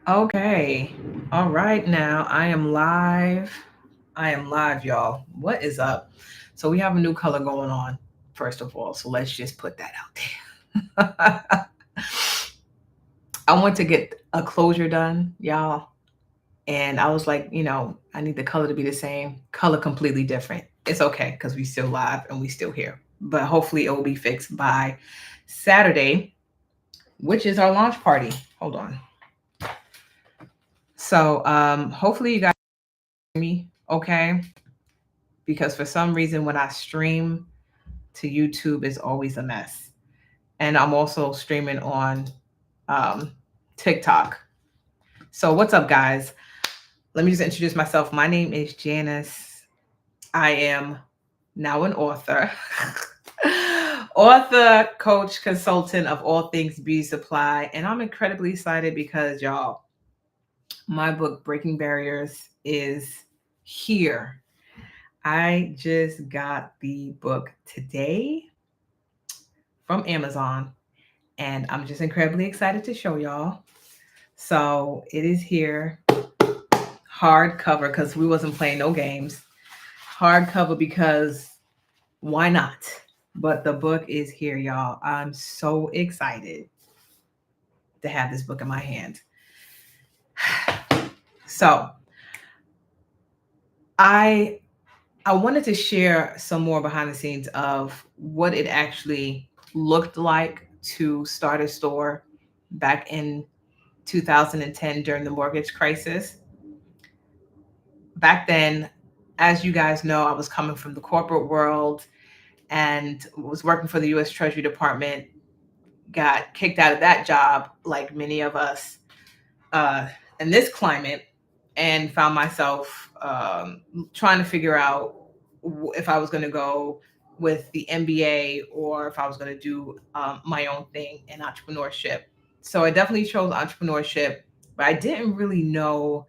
Okay. All right, now I am live. I am live, y'all. What is up? So we have a new color going on, first of all. So let's just put that out there. I want to get a closure done, y'all. And I was like, I need the color to be the same, color completely different. It's okay because we still live and we still here. But hopefully it will be fixed by Saturday, which is our launch party. Hold on. So hopefully you guys hear me okay. Because for some reason when I stream to YouTube it's always a mess. And I'm also streaming on um, TikTok. So what's up, guys? Let me just introduce myself. My name is Janice. I am now an author. Author, coach, consultant of all things beauty supply. And I'm incredibly excited because, y'all, my book, Breaking Barriers, is here. I just got the book today from Amazon, and I'm just incredibly excited to show y'all. So it is here, hardcover because we wasn't playing no games. Hardcover because why not? But the book is here, y'all. I'm so excited to have this book in my hand. So I I wanted to share some more behind the scenes of what it actually looked like to start a store back in 2010 during the mortgage crisis. Back then, as you guys know, I was coming from the corporate world and was working for the US Treasury Department, got kicked out of that job, like many of us uh, in this climate, and found myself trying to figure out if I was going to go with the MBA or if I was going to do my own thing in entrepreneurship. So I definitely chose entrepreneurship, but I didn't really know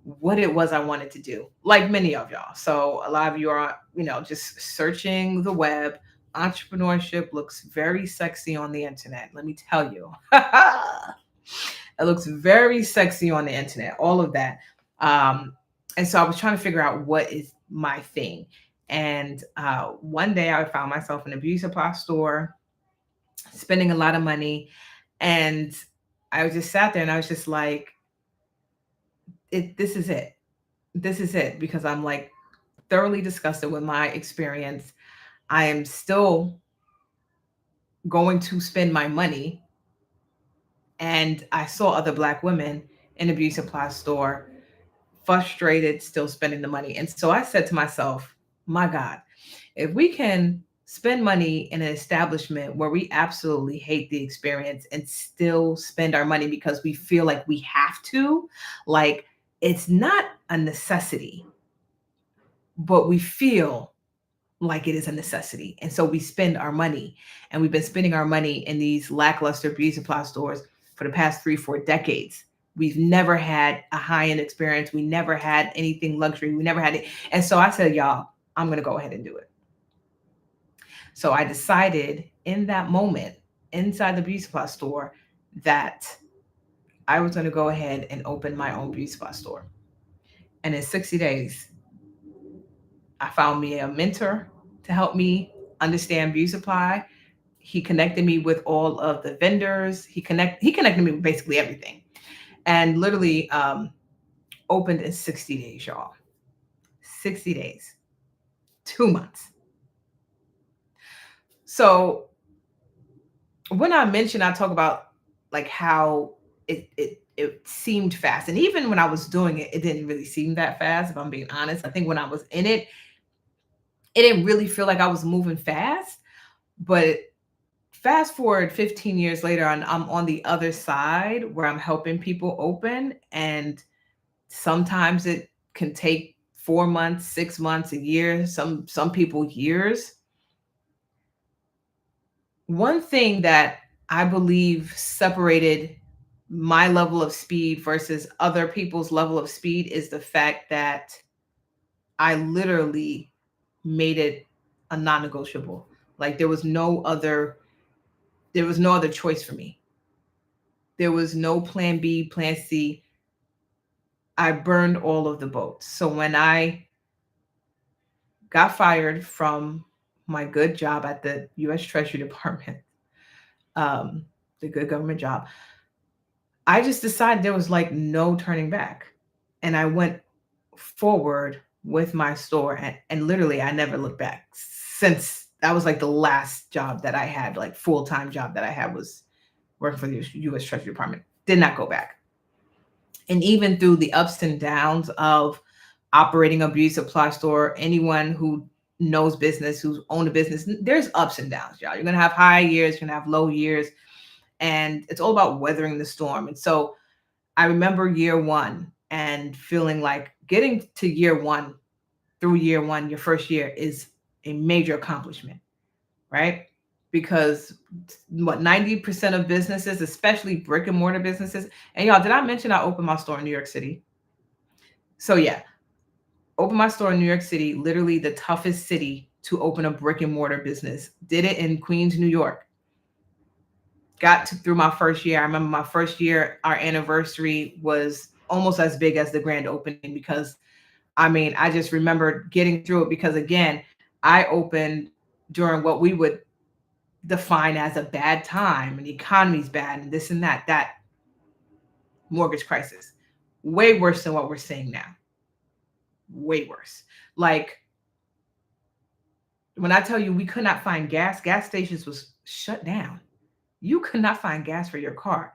what it was I wanted to do, like many of y'all. So a lot of you are, just searching the web. Entrepreneurship looks very sexy on the internet. Let me tell you. It looks very sexy on the internet, all of that. Um, and so I was trying to figure out what is my thing. And one day I found myself in a beauty supply store, spending a lot of money. And I was just sat there and I was just like, this is it. This is it. Because I'm like thoroughly disgusted with my experience. I am still going to spend my money. And I saw other Black women in a beauty supply store frustrated, still spending the money. And so I said to myself, my God, if we can spend money in an establishment where we absolutely hate the experience and still spend our money because we feel like we have to, like it's not a necessity, but we feel like it is a necessity. And so we spend our money. And we've been spending our money in these lackluster beauty supply stores for the past 3, 4 decades. We've never had a high end experience. We never had anything luxury. We never had it. And so I said, y'all, I'm going to go ahead and do it. So I decided in that moment inside the beauty supply store that I was going to go ahead and open my own beauty supply store. And in 60 days, I found me a mentor to help me understand beauty supply. He connected me with all of the vendors. He connected me with basically everything, and literally opened in 60 days, y'all. 60 days, 2 months. So when I mentioned, I talk about like how it seemed fast, and even when I was doing it, it didn't really seem that fast. If I'm being honest, I think when I was in it, it didn't really feel like I was moving fast. But fast forward 15 years later, and I'm on the other side where I'm helping people open, and sometimes it can take 4 months, 6 months, a year, some people years. One thing that I believe separated my level of speed versus other people's level of speed is the fact that I literally made it a non-negotiable. Like there was no other choice for me. There was no plan B, plan C. I burned all of the boats. So when I got fired from my good job at the US Treasury Department, um, the good government job, I just decided there was like no turning back. And I went forward with my store, and literally I never looked back since that was like the last job that I had, like full-time job that I had was working for the US Treasury Department. Did not go back. And even through the ups and downs of operating a beauty supply store, anyone who knows business, who's owned a business, there's ups and downs, y'all. You're gonna have high years, you're gonna have low years, and it's all about weathering the storm. And so I remember year one and feeling like getting to year one, through year one, your first year is a major accomplishment, right? Because what 90% of businesses, especially brick and mortar businesses, and y'all, did I mention I opened my store in New York City? So yeah, opened my store in New York City, literally the toughest city to open a brick and mortar business. Did it in Queens, New York. Got to, through my first year. I remember my first year, our anniversary was almost as big as the grand opening because I mean, I just remember getting through it because again, I opened during what we would define as a bad time and the economy's bad and this and that mortgage crisis. Way worse than what we're seeing now. Way worse. Like when I tell you we could not find gas stations was shut down. You could not find gas for your car.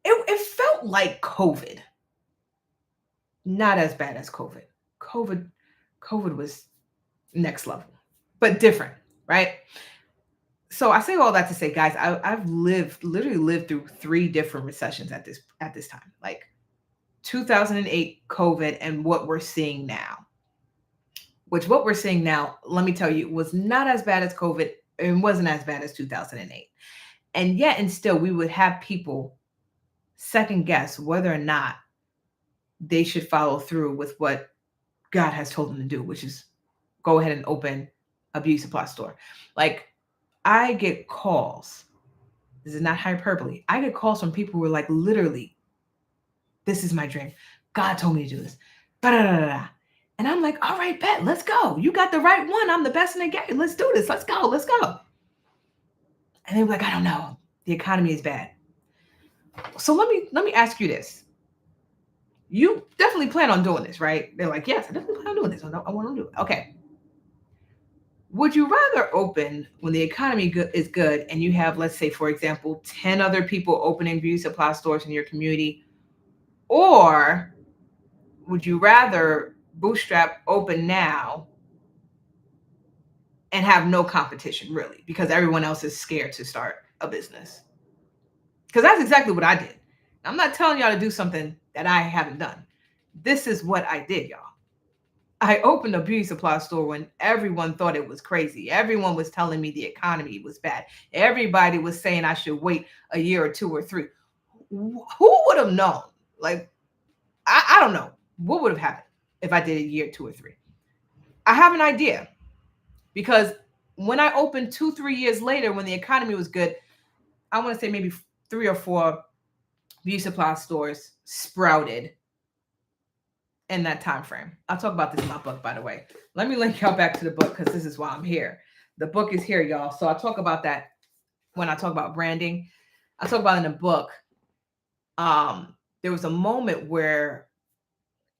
It felt like COVID. Not as bad as COVID. COVID, COVID was next level, but different, right? So I say all that to say, guys, I've literally lived through three different recessions at this time, like 2008 COVID and what we're seeing now. Which what we're seeing now, let me tell you, was not as bad as COVID and wasn't as bad as 2008. And yet, and still, we would have people second guess whether or not they should follow through with what God has told them to do, which is go ahead and open a beauty supply store. Like I get calls. This is not hyperbole. I get calls from people who are like, literally, this is my dream. God told me to do this. Da-da-da-da-da. And I'm like, all right, bet, let's go. You got the right one. I'm the best in the game. Let's do this. Let's go. Let's go. And they were like, I don't know. The economy is bad. So let me ask you this. You definitely plan on doing this, right? They're like, yes, I definitely plan on doing this. I want to do it. Okay. Would you rather open when the economy is good and you have, let's say, for example, 10 other people opening beauty supply stores in your community? Or would you rather bootstrap open now and have no competition really because everyone else is scared to start a business? Because that's exactly what I did. I'm not telling y'all to do something that I haven't done. This is what I did, y'all. I opened a beauty supply store when everyone thought it was crazy. Everyone was telling me the economy was bad. Everybody was saying I should wait a year or two or three. Who would have known? Like, I don't know. What would have happened if I did a year, 2 or 3? I have an idea because when I opened 2, 3 years later, when the economy was good, I want to say maybe 3 or 4 beauty supply stores sprouted in that time frame. I'll talk about this in my book, by the way. Let me link y'all back to the book because this is why I'm here. The book is here, y'all. So I talk about that when I talk about branding. I talk about in the book. There was a moment where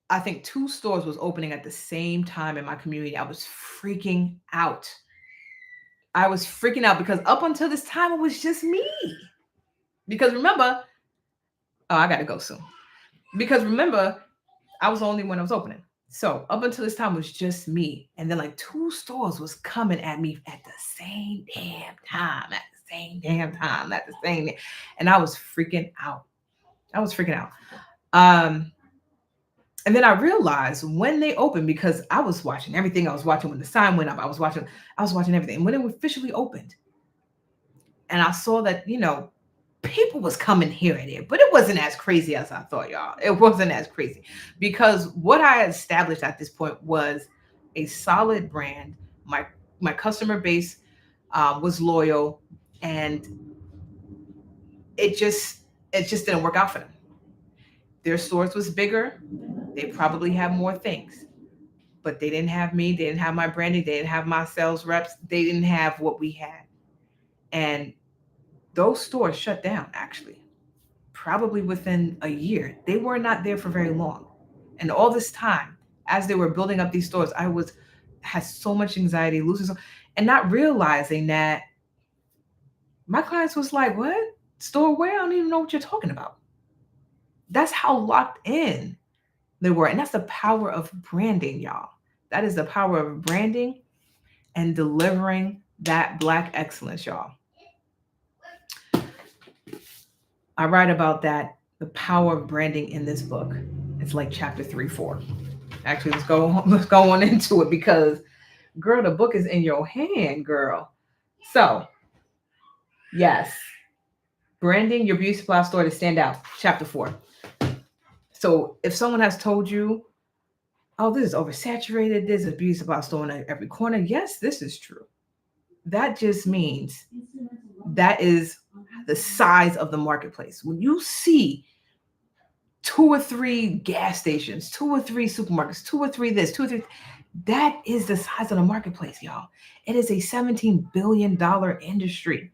I think 2 stores was opening at the same time in my community. I was freaking out. I was freaking out because up until this time, it was just me. Because remember, oh, I got to go soon. Because remember, I was the only one that was opening. So up until this time, it was just me. And then like 2 stores was coming at me at the same damn time, and I was freaking out. And then I realized when they opened, because I was watching everything. I was watching when the sign went up. I was watching everything. And when it officially opened, and I saw that, people was coming here and there, but it wasn't as crazy as I thought, y'all. It wasn't as crazy because what I had established at this point was a solid brand. My customer base was loyal, and it just didn't work out for them. Their stores was bigger. They probably have more things, but they didn't have me. They didn't have my branding. They didn't have my sales reps. They didn't have what we had. And those stores shut down actually, probably within a year. They were not there for very long. And all this time, as they were building up these stores, I was had so much anxiety, and not realizing that my clients was like, "What? Store where? I don't even know what you're talking about." That's how locked in they were. And that's the power of branding, y'all. That is the power of branding and delivering that Black excellence, y'all. I write about that, the power of branding in this book. It's like chapter 3, 4. Actually, let's go on into it because girl, the book is in your hand, girl. So, yes, branding your beauty supply store to stand out, chapter 4. So, if someone has told you, oh, this is oversaturated, there's a beauty supply store in every corner, yes, this is true. That just means that is the size of the marketplace. When you see 2 or 3 gas stations, 2 or 3 supermarkets, 2 or 3 this, 2 or 3, that is the size of the marketplace, y'all. It is a $17 billion industry.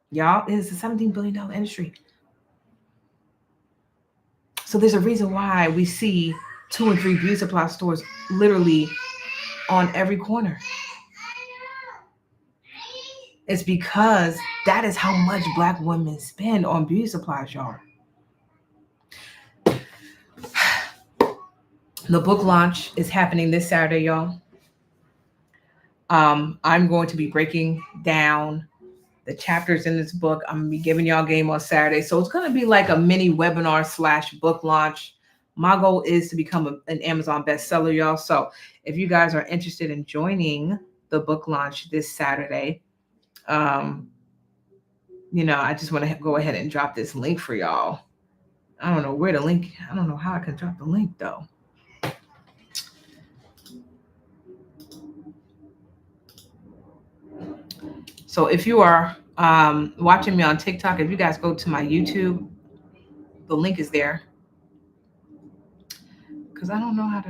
Y'all, it is a $17 billion industry. So there's a reason why we see 2 and 3 beauty supply stores literally on every corner. It's because that is how much Black women spend on beauty supplies, y'all. The book launch is happening this Saturday, y'all. I'm going to be breaking down the chapters in this book. I'm gonna be giving y'all game on Saturday. So it's gonna be like a mini webinar / book launch. My goal is to become an Amazon bestseller, y'all. So if you guys are interested in joining the book launch this Saturday, I just want to go ahead and drop this link for y'all. I don't know where the link, I don't know how I can drop the link though. So if you are watching me on TikTok, if you guys go to my YouTube, the link is there. Because I don't know how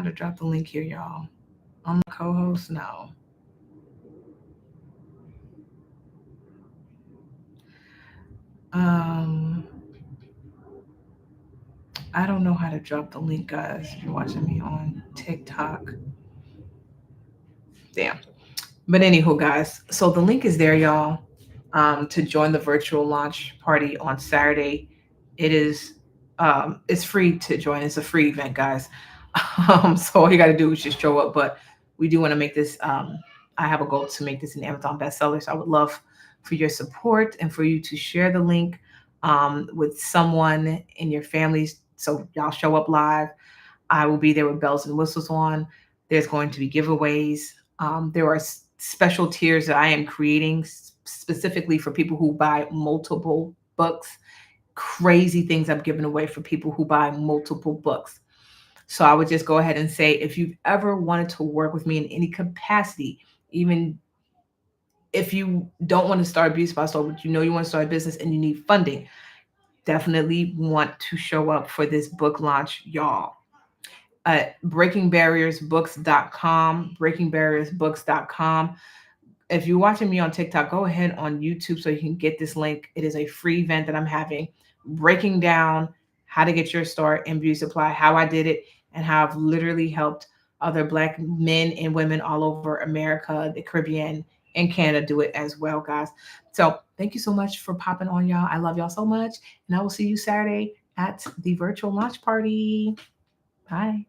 to drop the link here, y'all. On the co-host, no. I don't know how to drop the link, guys. If you're watching me on TikTok. Damn. But anywho, guys, so the link is there, y'all, to join the virtual launch party on Saturday. It is, it's free to join. It's a free event, guys. So all you got to do is just show up. But we do want to make this, I have a goal to make this an Amazon bestseller. So I would love for your support and for you to share the link with someone in your families. So y'all show up live. I will be there with bells and whistles on. There's going to be giveaways. There are special tiers that I am creating specifically for people who buy multiple books. Crazy things I'm giving away for people who buy multiple books. So I would just go ahead and say, if you've ever wanted to work with me in any capacity, even if you don't want to start a beauty supply store, but you know you want to start a business and you need funding, definitely want to show up for this book launch, y'all. breakingbarriersbooks.com, breakingbarriersbooks.com. If you're watching me on TikTok, go ahead on YouTube so you can get this link. It is a free event that I'm having, breaking down how to get your start in beauty supply, how I did it, and how I've literally helped other Black men and women all over America, the Caribbean, and Canada do it as well, guys. So thank you so much for popping on, y'all. I love y'all so much. And I will see you Saturday at the virtual launch party. Bye.